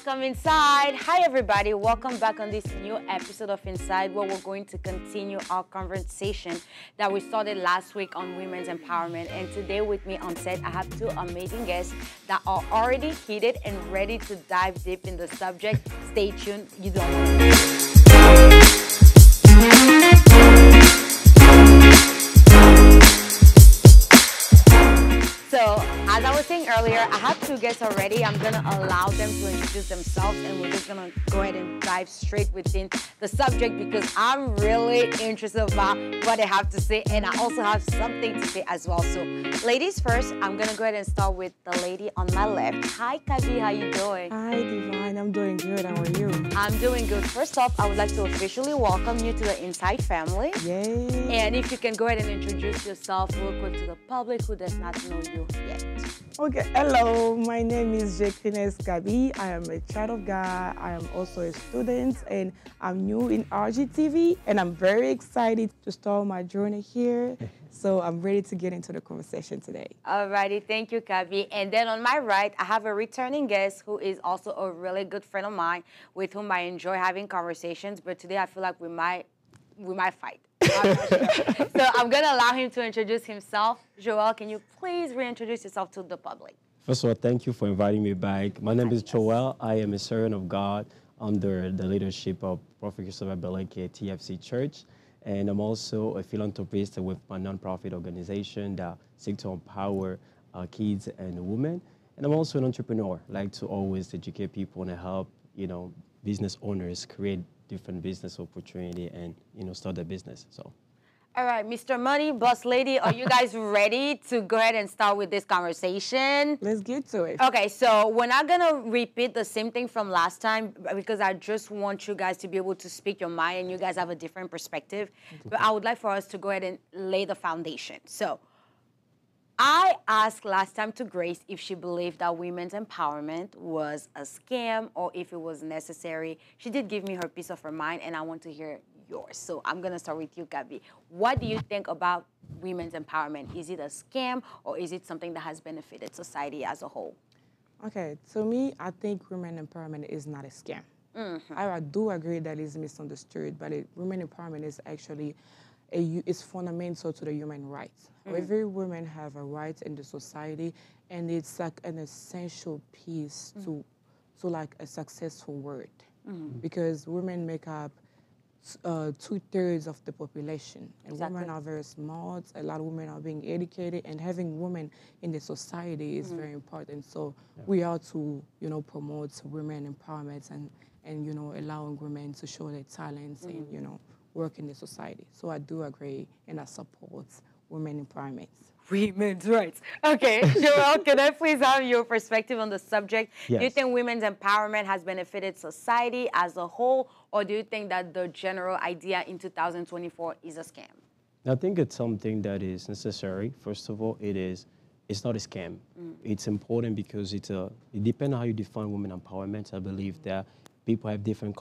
welcome inside. Hi everybody, welcome back on this new episode of Inside, where we're going to continue our conversation that we started last week on women's empowerment. And today with me on set, I have two amazing guests that are already heated and ready to dive deep in the subject. Stay tuned, you don't want to miss. So, as I was saying earlier, I have two guests already. I'm going to allow them to introduce themselves, and we're just going to go ahead and dive straight within the subject because I'm really interested about what they have to say, and I also have something to say as well. So, ladies first, I'm going to go ahead and start with the lady on my left. Hi, Kabi, how you doing? Hi, Divine. I'm doing good. How are you? I'm doing good. First off, I would like to officially welcome you to the Inside family. Yay. And if you can go ahead and introduce yourself real quick to the public who does not know you yet. Okay, hello. My name is Jacqueline Gabi. I am a child of God. I am also a student, and I'm new in RGTV, and I'm very excited to start my journey here. So I'm ready to get into the conversation today. Alrighty, thank you, Kabi. And then on my right, I have a returning guest who is also a really good friend of mine with whom I enjoy having conversations. But today I feel like we might fight. I'm not sure. So I'm going to allow him to introduce himself. Joel, can you please reintroduce yourself to the public? First of all, thank you for inviting me back. My name is Joel. I am a servant of God under the leadership of Professor Beleke TFC Church. And I'm also a philanthropist with my nonprofit organization that seeks to empower kids and women. And I'm also an entrepreneur. I like to always educate people and help, business owners create different business opportunity and, start a business. So. All right, Mr. Money, Boss Lady, are you guys ready to go ahead and start with this conversation? Let's get to it. Okay, so we're not going to repeat the same thing from last time because I just want you guys to be able to speak your mind and you guys have a different perspective. But I would like for us to go ahead and lay the foundation. So I asked last time to Grace if she believed that women's empowerment was a scam or if it was necessary. She did give me her piece of her mind, and I want to hear yours. So I'm going to start with you, Gabi. What do you think about women's empowerment? Is it a scam or is it something that has benefited society as a whole? Okay, to me, I think women empowerment is not a scam. I do agree that it's misunderstood, but women empowerment is actually is fundamental to the human rights. Every woman have a right in the society, and it's like an essential piece to like a successful world, because women make up 2/3 of the population, and women are very smart. A lot of women are being educated, and having women in the society is very important. So we are to promote women empowerment and allowing women to show their talents and work in the society. So I do agree, and I support women empowerment. Women's rights. Okay, Joel, can I please have your perspective on the subject? Yes. Do you think women's empowerment has benefited society as a whole, or do you think that the general idea in 2024 is a scam? I think it's something that is necessary. First of all, it's not a scam. It's important because it depends on how you define women empowerment. I believe that people have different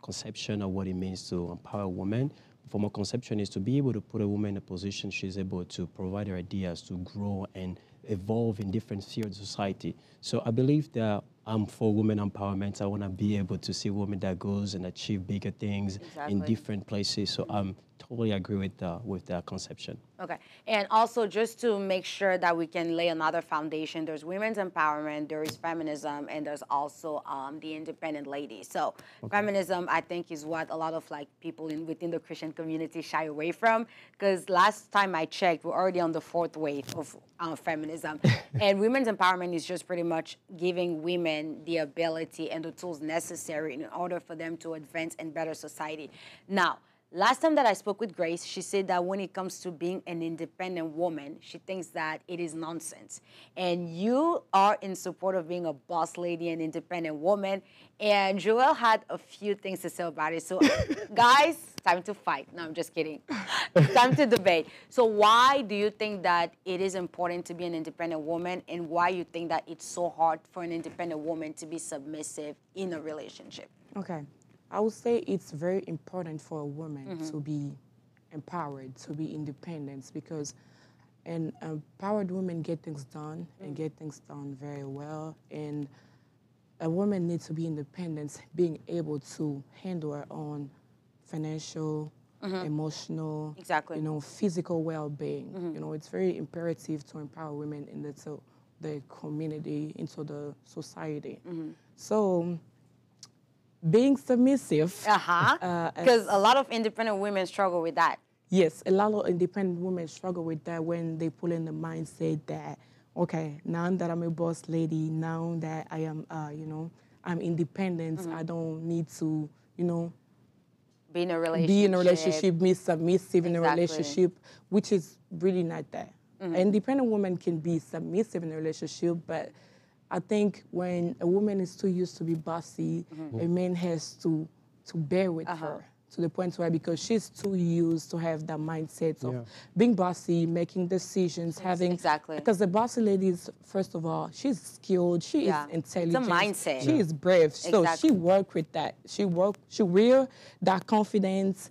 conception of what it means to empower women. From a conception is to be able to put a woman in a position she's able to provide her ideas to grow and evolve in different spheres of society. So I believe that I'm for women empowerment. I want to be able to see women that goes and achieve bigger things in different places. So I'm totally agree with that conception. Okay, and also just to make sure that we can lay another foundation, there's women's empowerment, there is feminism, and there's also the independent lady. So feminism, I think, is what a lot of people within the Christian community shy away from, because last time I checked, we're already on the 4th wave of feminism. And women's empowerment is just pretty much giving women the ability and the tools necessary in order for them to advance and better society. Now, last time that I spoke with Grace, she said that when it comes to being an independent woman, she thinks that it is nonsense. And you are in support of being a boss lady and independent woman. And Joel had a few things to say about it. So, guys, time to fight. No, I'm just kidding. It's time to debate. So why do you think that it is important to be an independent woman, and why you think that it's so hard for an independent woman to be submissive in a relationship? Okay. I would say it's very important for a woman to be empowered, to be independent, because an empowered woman get things done and get things done very well. And a woman needs to be independent, being able to handle her own financial, emotional, Exactly. physical well-being. It's very imperative to empower women into the community, into the society. So being submissive. Because a lot of independent women struggle with that. Yes, a lot of independent women struggle with that when they pull in the mindset that, okay, now that I'm a boss lady, now that I am, I'm independent, I don't need to, Be in a relationship. Be submissive in a Exactly. relationship, which is really not that. An independent woman can be submissive in a relationship, but I think when a woman is too used to be bossy, a man has to bear with her to the point where, because she's too used to have that mindset of being bossy, making decisions, having... Exactly. Because the bossy lady is, first of all, she's skilled, she is intelligent. It's a mindset. She is brave. So she worked with that. She wear that confidence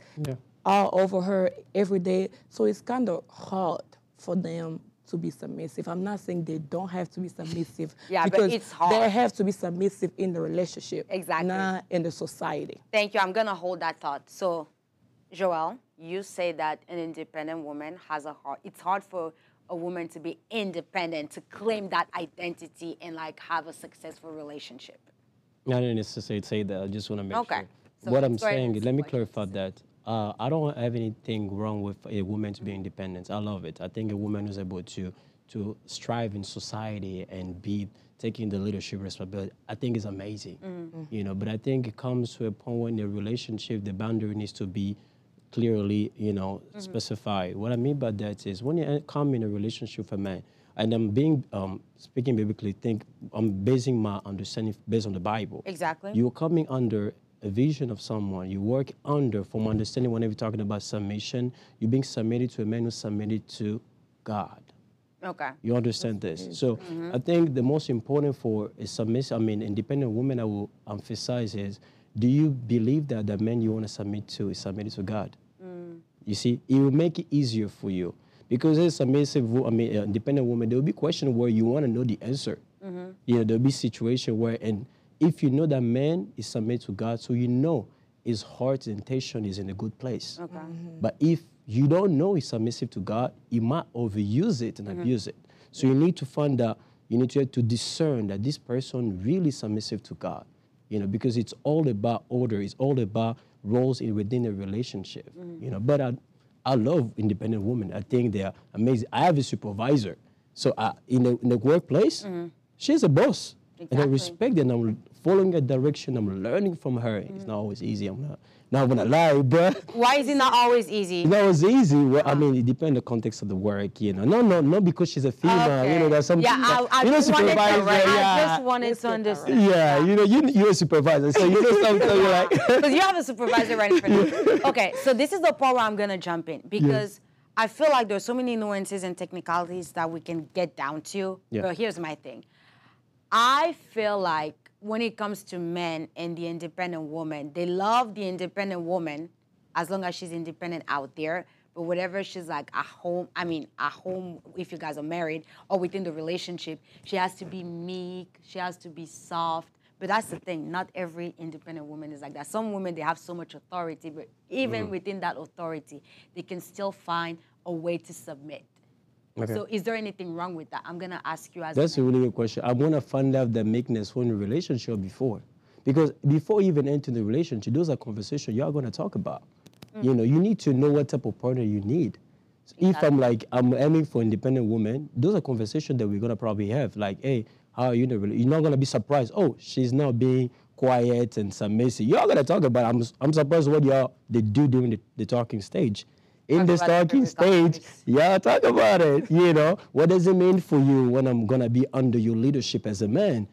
all over her every day. So it's kind of hard for them to be submissive. I'm not saying they don't have to be submissive. Because but it's hard. They have to be submissive in the relationship. Exactly. Not in the society. Thank you. I'm going to hold that thought. So, Joelle, you say that an independent woman has a heart. It's hard for a woman to be independent, to claim that identity and like have a successful relationship. I didn't necessarily say that. I just want to make sure. So What I'm saying is, let me clarify that. I don't have anything wrong with a woman to be independent. I love it. I think a woman who's able to strive in society and be taking the leadership responsibility, I think is amazing. But I think it comes to a point when the relationship, the boundary needs to be clearly, specified. What I mean by that is, when you come in a relationship with a man, and I'm being speaking biblically, I'm basing my understanding based on the Bible. Exactly. You're coming under a vision of someone, you work under, from understanding, whenever you're talking about submission, you're being submitted to a man who's submitted to God. Okay. You understand this? So I think the most important for a independent woman, I will emphasize is, do you believe that the man you want to submit to is submitted to God? You see, it will make it easier for you. Because as a independent woman, there will be questions where you want to know the answer. There'll be situation where, and if you know that man is submitted to God, so you know his heart's intention is in a good place. Okay. But if you don't know he's submissive to God, he might overuse it and abuse it. So you need to find out, you need to discern that this person really is submissive to God. Because it's all about order, it's all about roles within a relationship. But I love independent women. I think they are amazing. I have a supervisor. So in the workplace, she's a boss. Exactly. And I respect it, and I'm following a direction, I'm learning from her. It's not always easy, I'm not gonna lie, but... Why is it not always easy? Not always easy. Well, it depends on the context of the work, No, because she's a female, there's some... I just wanted to understand. Yeah, you're a supervisor, so something you're like... Because you have a supervisor right in front of you. Okay, so this is the part where I'm gonna jump in, because I feel like there's so many nuances and technicalities that we can get down to, but here's my thing. I feel like when it comes to men and the independent woman, they love the independent woman as long as she's independent out there. But whatever she's like at home, if you guys are married or within the relationship, she has to be meek, she has to be soft. But that's the thing, not every independent woman is like that. Some women, they have so much authority, but even within that authority, they can still find a way to submit. Okay. So is there anything wrong with that? I'm going to ask you as That's a really good question. I want to find out the meekness from the relationship before. Because before you even enter the relationship, those are conversations you are going to talk about. You need to know what type of partner you need. So if I'm aiming for independent woman, those are conversations that we're going to probably have. Like, hey, how are you in the relationship? You're not going to be surprised. Oh, she's now being quiet and submissive. You're going to talk about it. I'm surprised what they do during the talking stage. In this talking stage, talk about it. What does it mean for you when I'm going to be under your leadership as a man?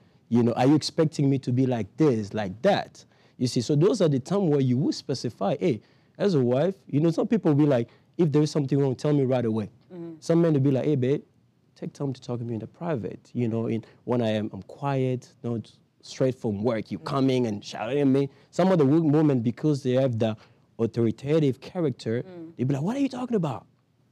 Are you expecting me to be like this, like that? You see, so those are the times where you will specify, hey, as a wife, some people will be like, if there's something wrong, tell me right away. Some men will be like, hey, babe, take time to talk to me in the private. When I'm quiet, not straight from work, you coming and shouting at me. Some of the women, because they have the authoritative character, they be like, what are you talking about?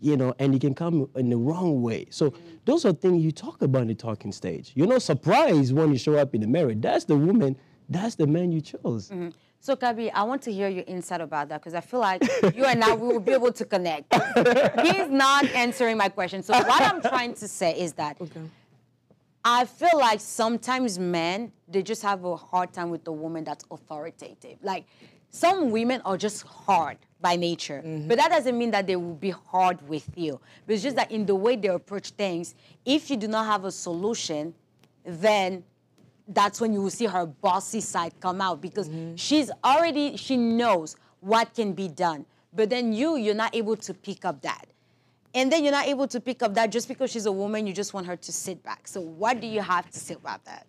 you know, and it can come in the wrong way. So those are things you talk about in the talking stage. You're not surprised when you show up in the marriage. That's the woman, that's the man you chose. So, Kabi, I want to hear your insight about that because I feel like you and I will be able to connect. He's not answering my question. So what I'm trying to say is that I feel like sometimes men, they just have a hard time with the woman that's authoritative. Like, some women are just hard by nature, but that doesn't mean that they will be hard with you. But it's just that in the way they approach things, if you do not have a solution, then that's when you will see her bossy side come out because she knows what can be done. But then you're not able to pick up that. And then you're not able to pick up that just because she's a woman, you just want her to sit back. So what do you have to say about that?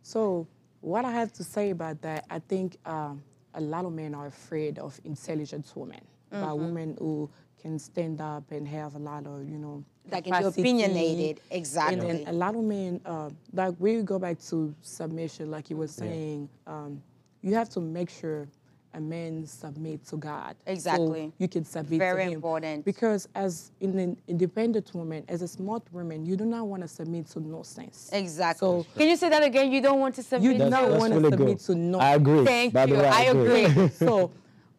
So what I have to say about that, I think a lot of men are afraid of intelligent women, about women who can stand up and have a lot of, That can be opinionated, exactly. And then a lot of men, like we go back to submission, like you were saying, you have to make sure a man submit to God. Exactly. So you can submit Very to him. important. Because as an independent woman, as a smart woman, you do not want to submit to nonsense. Exactly. So can you say that again? You don't want to submit? you do not want to really submit good. to nonsense. I agree. Thank By the you. way, I agree. So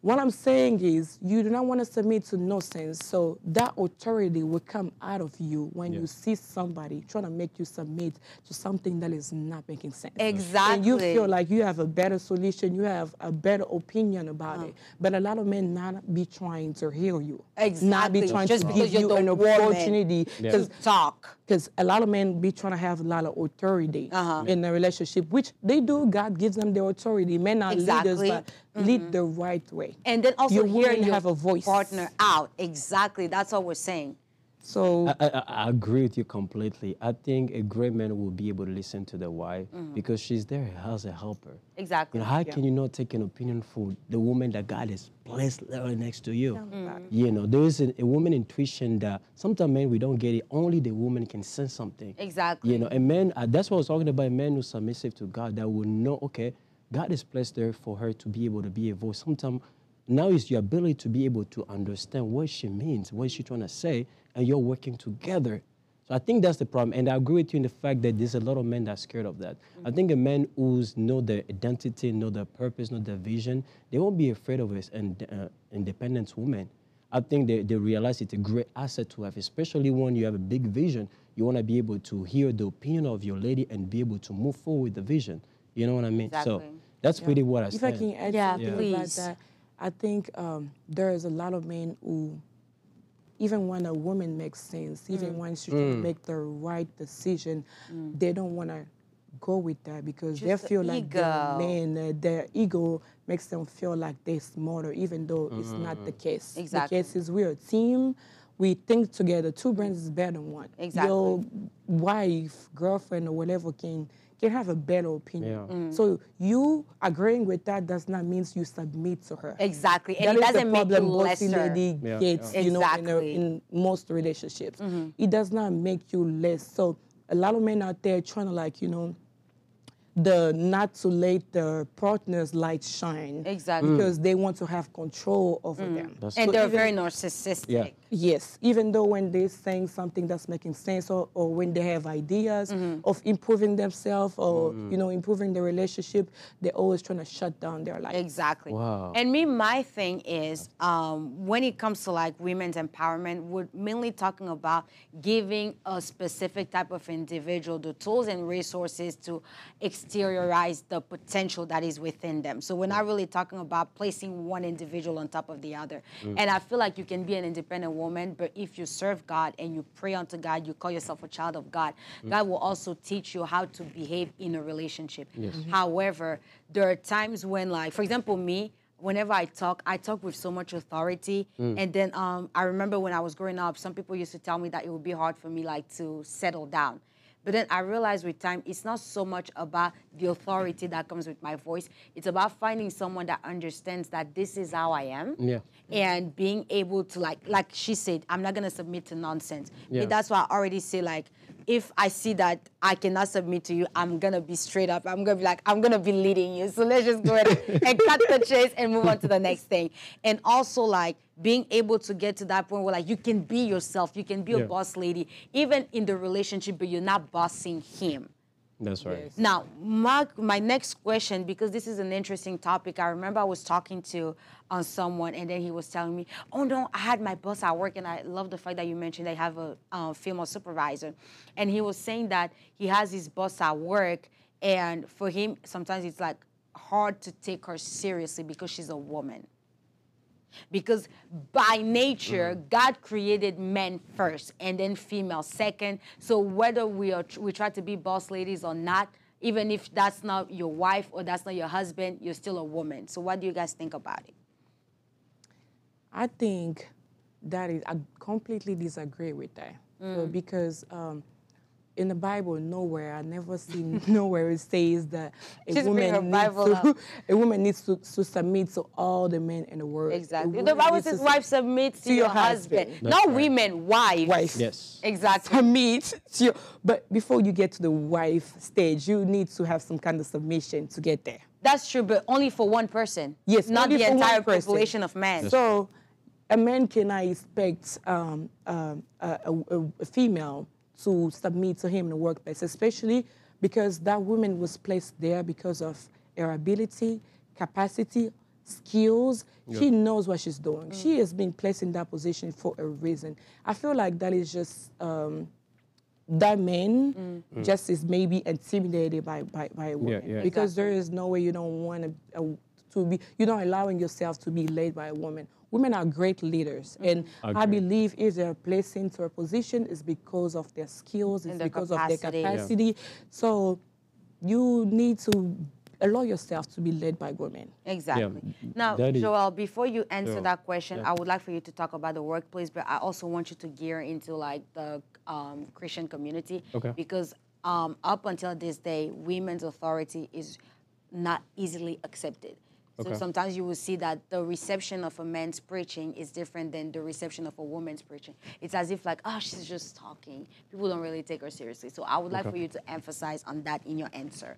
what I'm saying is you do not want to submit to nonsense. So that authority will come out of you when you see somebody trying to make you submit to something that is not making sense. Exactly. And you feel like you have a better solution, you have a better opinion about it. But a lot of men not be trying to hear you. Exactly. Not be trying Just to because give you're you the an woman opportunity. to talk. Because a lot of men be trying to have a lot of authority in a relationship, which they do. God gives them the authority. Men are leaders, but lead the right way. And then also your hear women your have a voice. partner out. Exactly. That's what we're saying. So I agree with you completely. I think a great man will be able to listen to the wife because she's there as a helper. Exactly. You know, how can you not take an opinion from the woman that God has placed right next to you? You know, there is a woman intuition that sometimes men, we don't get it. Only the woman can sense something. Exactly. You know, and men, that's what I was talking about, a man who's submissive to God that will know, okay, God is placed there for her to be able to be a voice. Sometimes now is your ability to be able to understand what she means, what she's trying to say, and you're working together. So I think that's the problem. And I agree with you in the fact that there's a lot of men that are scared of that. I think a man who's know their identity, know their purpose, know their vision, they won't be afraid of an independent woman. I think they realize it's a great asset to have, especially when you have a big vision. You want to be able to hear the opinion of your lady and be able to move forward with the vision. You know what I mean? Exactly. So that's really what I if stand. I can add Yeah, something about please. that, I think there is a lot of men who, even when a woman makes sense, even when she's trying to make the right decision, they don't want to go with that because they Just the feel like ego. their ego makes them feel like they're smarter, even though it's not the case. Exactly. The case is we're a team. We think together. Two brains is better than one. Exactly. Your wife, girlfriend, or whatever can have a better opinion. Yeah. So you agreeing with that does not mean you submit to her. Exactly. That And it is the doesn't make you problem bossy lesser. lady Yeah, gets, yeah. you know, Exactly. in most relationships. It does not make you less. So a lot of men out there trying to, like, not to let their partner's light shine. Exactly. Because they want to have control over them. And they're very narcissistic. Yeah. Yes, even though when they're saying something that's making sense, or when they have ideas of improving themselves or improving the relationship, they're always trying to shut down their life. Exactly. Wow. And my thing is, when it comes to like women's empowerment, we're mainly talking about giving a specific type of individual the tools and resources to exteriorize the potential that is within them. So we're not really talking about placing one individual on top of the other. And I feel like you can be an independent woman, but if you serve God and you pray unto God, you call yourself a child of God, God will also teach you how to behave in a relationship. Yes. However, there are times when, like, for example, me, whenever I talk with so much authority. And then I remember when I was growing up, some people used to tell me that it would be hard for me, like, to settle down. But then I realized with time, it's not so much about the authority that comes with my voice. It's about finding someone that understands that this is how I am. Yeah. And being able to, like she said, I'm not going to submit to nonsense. Yeah. But that's why I already say, like, if I see that I cannot submit to you, I'm going to be straight up. I'm going to be like, I'm going to be leading you. So let's just go ahead and cut the chase and move on to the next thing. And also, like, being able to get to that point where, like, you can be yourself. You can be a boss lady, even in the relationship, but you're not bossing him. That's right. Yes. Now, my next question, because this is an interesting topic, I remember I was talking to someone, and then he was telling me, oh, no, I had my boss at work, and I love the fact that you mentioned they have a female supervisor. And he was saying that he has his boss at work, and for him, sometimes it's, like, hard to take her seriously because she's a woman. Because by nature, God created men first and then female second. So whether we try to be boss ladies or not, even if that's not your wife or that's not your husband, you're still a woman. So what do you guys think about it? I think I completely disagree with that. So because in the Bible, nowhere, I never seen nowhere it says that a woman needs to submit to all the men in the world. Exactly. The Bible says wife submits to your husband. Not women, wife. Wife. Yes. Exactly. Submit to your, but before you get to the wife stage, you need to have some kind of submission to get there. That's true, but only for one person. Yes, not only the for entire one person. population of men. So a man cannot expect a female to submit to him in the workplace, especially because that woman was placed there because of her ability, capacity, skills. She knows what she's doing. She has been placed in that position for a reason. I feel like that is just that man just is maybe intimidated by a woman because there is no way you don't want to be, you're not allowing yourself to be led by a woman. Women are great leaders, and I believe if they're placed into a position, it's because of their skills, it's because of their capacity. Yeah. So you need to allow yourself to be led by women. Exactly. Yeah. Now, Joel, before you answer that question, I would like for you to talk about the workplace, but I also want you to gear into, like, the Christian community, because up until this day, women's authority is not easily accepted. So sometimes you will see that the reception of a man's preaching is different than the reception of a woman's preaching. It's as if, like, oh, she's just talking. People don't really take her seriously. So I would like for you to emphasize on that in your answer.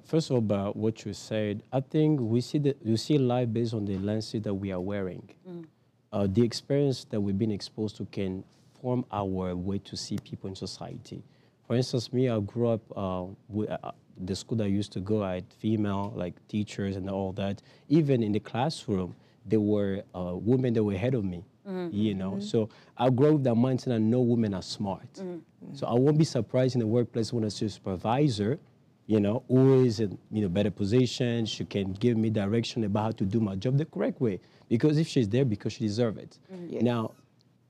First of all, about what you said, I think you see life based on the lenses that we are wearing. The experience that we've been exposed to can form our way to see people in society. For instance, me, I grew up with the school that I used to go at, female, like, teachers and all that. Even in the classroom, there were women that were ahead of me, you know. So I grew up with that mindset, I know women are smart. So I won't be surprised in the workplace when I see a supervisor, you know, who is in, you know, better position. She can give me direction about how to do my job the correct way. Because if she's there, because she deserves it. Now,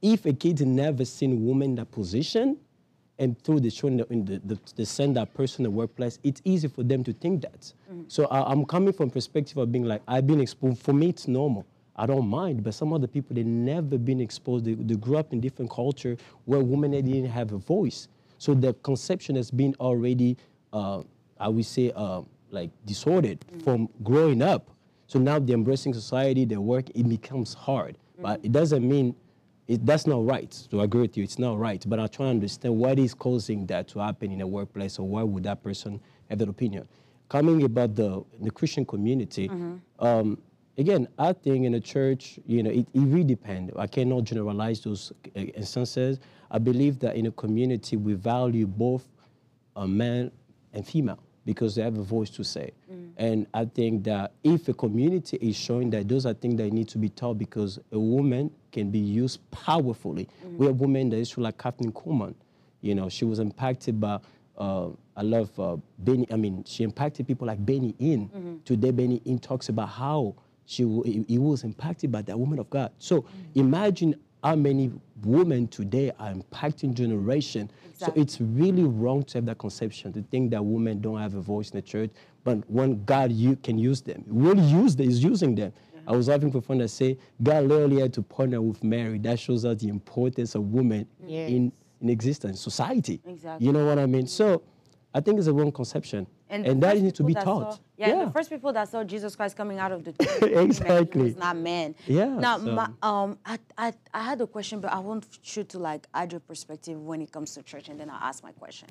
if a kid never seen a woman in that position, and through the showing the send that person in the workplace, it's easy for them to think that. So I'm coming from perspective of being like, I've been exposed. For me, it's normal. I don't mind. But some other people, they never been exposed. They grew up in different culture where women didn't have a voice. So the conception has been already, I would say, like, disordered from growing up. So now they're embracing society, their work, it becomes hard. But it doesn't mean that's not right. So I agree with you, it's not right. But I'm trying to understand what is causing that to happen in a workplace, or why would that person have that opinion? Coming about the Christian community, again, I think in the church, you know, it really depends. I cannot generalize those instances. I believe that in a community, we value both man and female, because they have a voice to say. And I think that if a community is showing that those are things that need to be taught, because a woman can be used powerfully. We have women that is like Captain Coleman. You know, she was impacted by, I love Benny, I mean, she impacted people like Benny Hinn. Today, Benny Hinn talks about how he was impacted by that woman of God. So imagine how many women today are impacting generation. So it's really wrong to have that conception, to think that women don't have a voice in the church, but when God can use them, really is using them. I was having for fun that say, God literally had to partner with Mary. That shows us the importance of women in existence, society. You know what I mean? So I think it's a wrong conception. And the that first needs to be people that taught. saw- yeah, the first people that saw Jesus Christ coming out of the tomb, Exactly. it was not man. Yeah, Now, so- I had a question, but I want you to like add your perspective when it comes to church, and then I'll ask my question.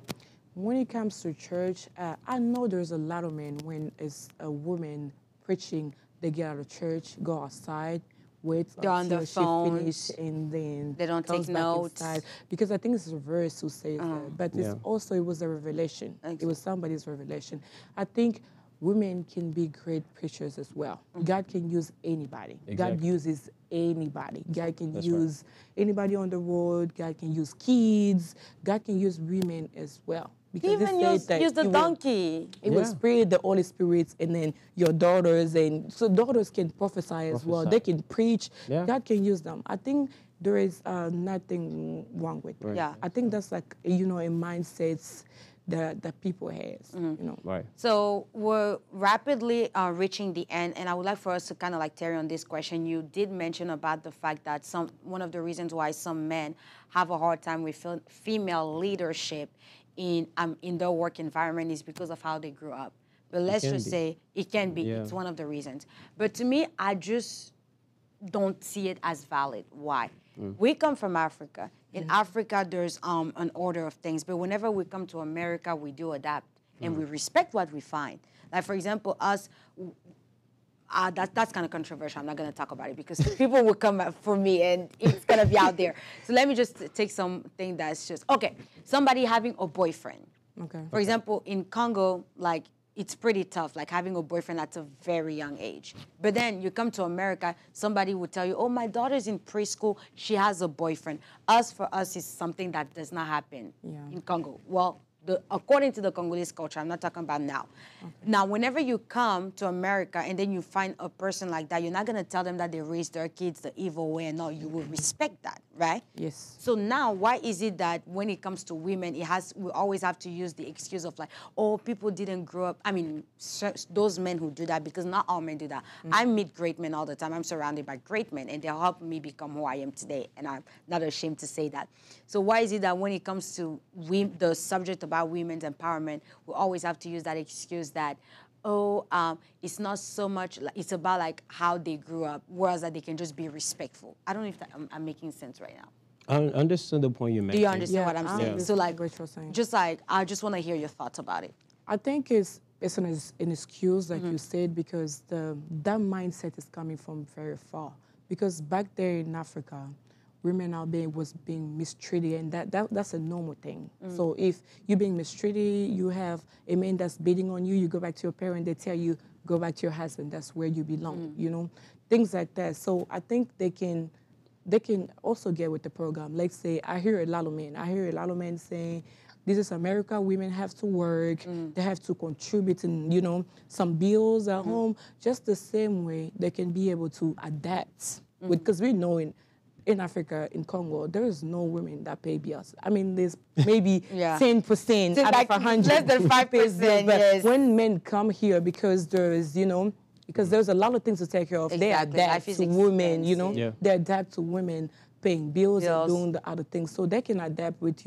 When it comes to church, I know there's a lot of men when it's a woman preaching, they get out of church, go outside, wait They're on their until she phones. finish, and then They don't comes take back notes. inside. Because I think it's reverse who says that. But it's Yeah. also, it was a revelation. Exactly. It was somebody's revelation. I think women can be great preachers as well. God can use anybody. God Exactly. uses anybody. God can That's right. use anybody on the road. God can use kids. God can use women as well. He Because even said used, that used the he will- donkey. it will Yeah. spread the Holy Spirit, and then your daughters, and so daughters can prophesy as well. Prophesy. They can preach. Yeah. God can use them. I think there is nothing wrong with it. Yeah. I think that's like a mindset that people has. Right. So we're rapidly reaching the end, and I would like for us to kind of like Terry on this question. You did mention about the fact that one of the reasons why some men have a hard time with female leadership in their work environment is because of how they grew up. But let's can just be. say it can be. Yeah. It's one of the reasons. But to me, I just don't see it as valid. Why? We come from Africa. In Africa, there's an order of things. But whenever we come to America, we do adapt. And we respect what we find. Like, for example, us, that's kind of controversial. I'm not going to talk about it because people will come for me and it's going to be out there. So let me just take something that's just, okay, somebody having a boyfriend. Okay. For example, in Congo, like, it's pretty tough, like having a boyfriend at a very young age. But then you come to America, somebody will tell you, oh, my daughter's in preschool, she has a boyfriend. For us, is something that does not happen in Congo. Well, according to the Congolese culture, I'm not talking about now. Okay. Now, whenever you come to America and then you find a person like that, you're not going to tell them that they raised their kids the evil way, and no, you will respect that, right? Yes. So now, why is it that when it comes to women, we always have to use the excuse of like, oh, people didn't grow up. I mean, those men who do that, because not all men do that. I meet great men all the time. I'm surrounded by great men, and they help me become who I am today, and I'm not ashamed to say that. So why is it that when it comes to the subject about women's empowerment, we always have to use that excuse that, it's not so much, it's about like how they grew up, whereas that they can just be respectful. I don't know if I'm making sense right now. I understand the point you made. Do you understand what I'm I saying? understand So like, what you're saying. just like, I just want to hear your thoughts about it. I think it's an excuse, like you said, because that mindset is coming from very far. Because back there in Africa, women was being mistreated, and that's a normal thing. So if you're being mistreated, you have a man that's beating on you, you go back to your parent, they tell you, go back to your husband, that's where you belong, things like that. So I think they can also get with the program. Like say, I hear a lot of men saying, this is America, women have to work, they have to contribute in, some bills at home, just the same way they can be able to adapt. Because we know in Africa, in Congo, there is no women that pay bills. I mean, there's maybe 10% out of 100. Less than 5%, but yes. when men come here, because there's a lot of things to take care of, they Exactly. adapt Life is to women, Yeah. they adapt to women paying bills and doing the other things. So they can adapt with,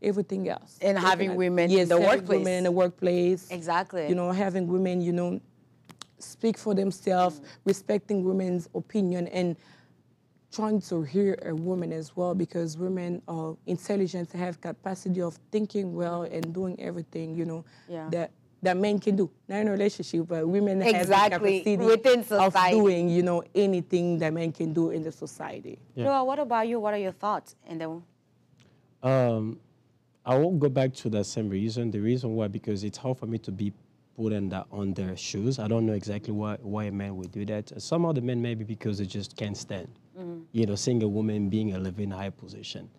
everything else. And They having can women in the having workplace. women in the workplace. Exactly. Having women, speak for themselves, respecting women's opinion, and trying to hear a woman as well, because women are intelligent, have capacity of thinking well and doing everything, that men can do. Not in a relationship, but women have the capacity within society. of doing, anything that men can do in the society. Yeah. Noah, what about you? What are your thoughts? And then I won't go back to the same reason. The reason why, because it's hard for me to be put on their shoes. I don't know exactly why a man would do that. Some of the men maybe because they just can't stand, seeing a woman being a living high position,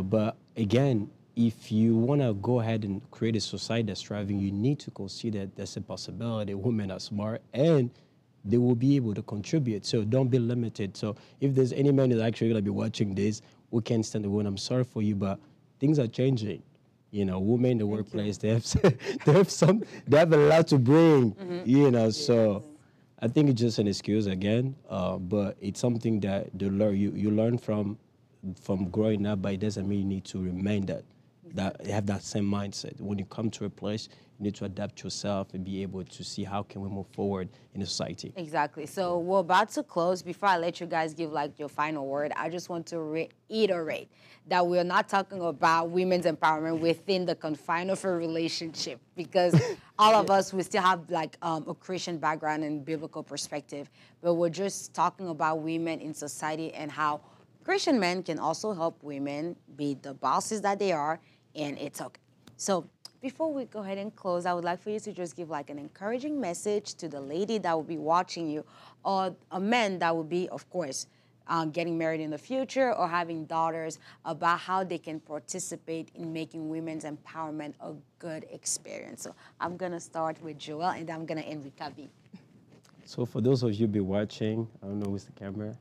But again, if you want to go ahead and create a society that's thriving, you need to consider there's a possibility women are smart and they will be able to contribute. So don't be limited. So if there's any man who's actually going to be watching this who can't stand the woman, I'm sorry for you, but things are changing. Women in the workplace, they have a lot to bring, so I think it's just an excuse again, but it's something that you learn from growing up, but it doesn't mean you need to remain that. that have that same mindset. When you come to a place, you need to adapt yourself and be able to see how can we move forward in the society. Exactly. So we're about to close. Before I let you guys give like your final word, I just want to reiterate that we're not talking about women's empowerment within the confine of a relationship, because all of us, we still have like a Christian background and biblical perspective, but we're just talking about women in society and how Christian men can also help women be the bosses that they are, and it's okay. So before we go ahead and close, I would like for you to just give like an encouraging message to the lady that will be watching you, or a man that will be, of course, getting married in the future or having daughters, about how they can participate in making women's empowerment a good experience. So I'm going to start with Joel, and I'm going to end with Kavi. So for those of you be watching, I don't know who's the camera.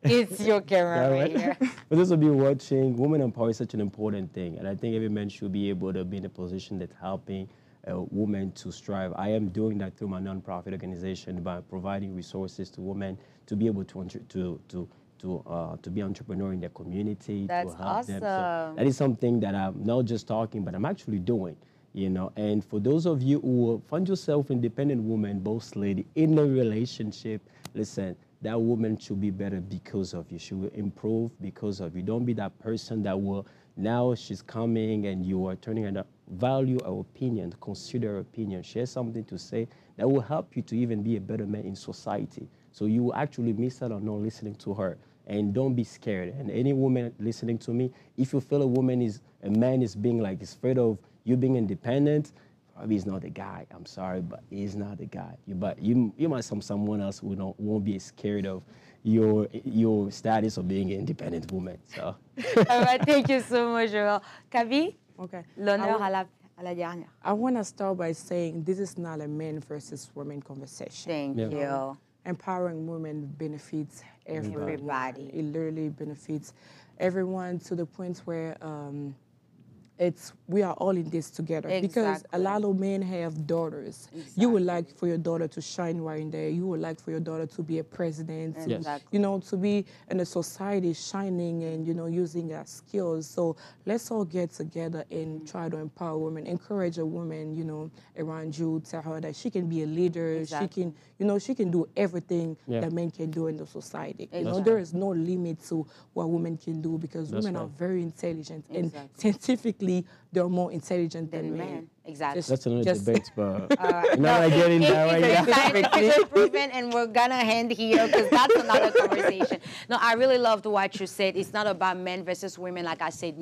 It's your camera right here. For those of you watching, women empower is such an important thing, and I think every man should be able to be in a position that's helping women to strive. I am doing that through my nonprofit organization by providing resources to women to be able to be entrepreneur in their community. That's to help them. So awesome. that is something that I'm not just talking, but I'm actually doing. You know, and for those of you who find yourself independent woman, boss lady in a relationship, listen, that woman should be better because of you. She will improve because of you. Don't be that person that will, now she's coming and you are turning her down. Value her opinion, consider her opinion, share something to say that will help you to even be a better man in society. So you will actually miss out on not listening to her. And don't be scared. And any woman listening to me, if you feel a man is being like afraid of you being independent, probably he's not the guy. I'm sorry, but he's not the guy. You might have someone else who won't be scared of your status of being an independent woman. So. All right, thank you so much, Joel. Kavi, Okay. l'honneur à la dernière. I want to start by saying this is not a men versus women conversation. Thank you. Empowering women benefits everybody. Everybody. It literally benefits everyone to the point where we are all in this together. Because a lot of men have daughters. You would like for your daughter to shine right in there. You would like for your daughter to be a president, to be in a society shining and, using her skills. So let's all get together and try to empower women, encourage a woman, around you, tell her that she can be a leader, she can, she can do everything that men can do in the society. There is no limit to what women can do, because women are very intelligent and scientifically they're more intelligent than men. Exactly. That's another debate, but you're not getting that right now. Scientifically proven, and we're gonna end here because that's another conversation. No, I really loved what you said. It's not about men versus women. Like I said,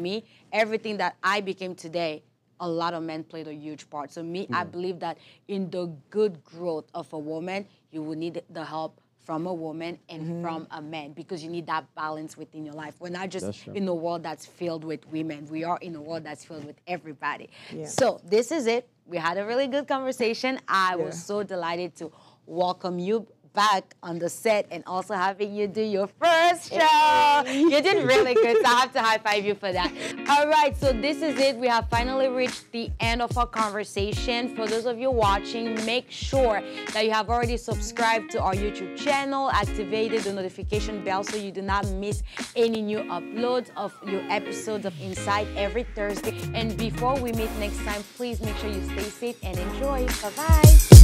everything that I became today, a lot of men played a huge part. So I believe that in the good growth of a woman, you will need the help from a woman and from a man, because you need that balance within your life. We're not just in a world that's filled with women. We are in a world that's filled with everybody. Yeah. So this is it. We had a really good conversation. I was so delighted to welcome you back on the set and also having you do your first show. You did really good, so I have to high five you for that. All right, so this is it. We have finally reached the end of our conversation. For those of you watching, make sure that you have already subscribed to our YouTube channel, activated the notification bell so you do not miss any new uploads of your episodes of Insight every Thursday. And before we meet next time, please make sure you stay safe and enjoy. Bye-bye.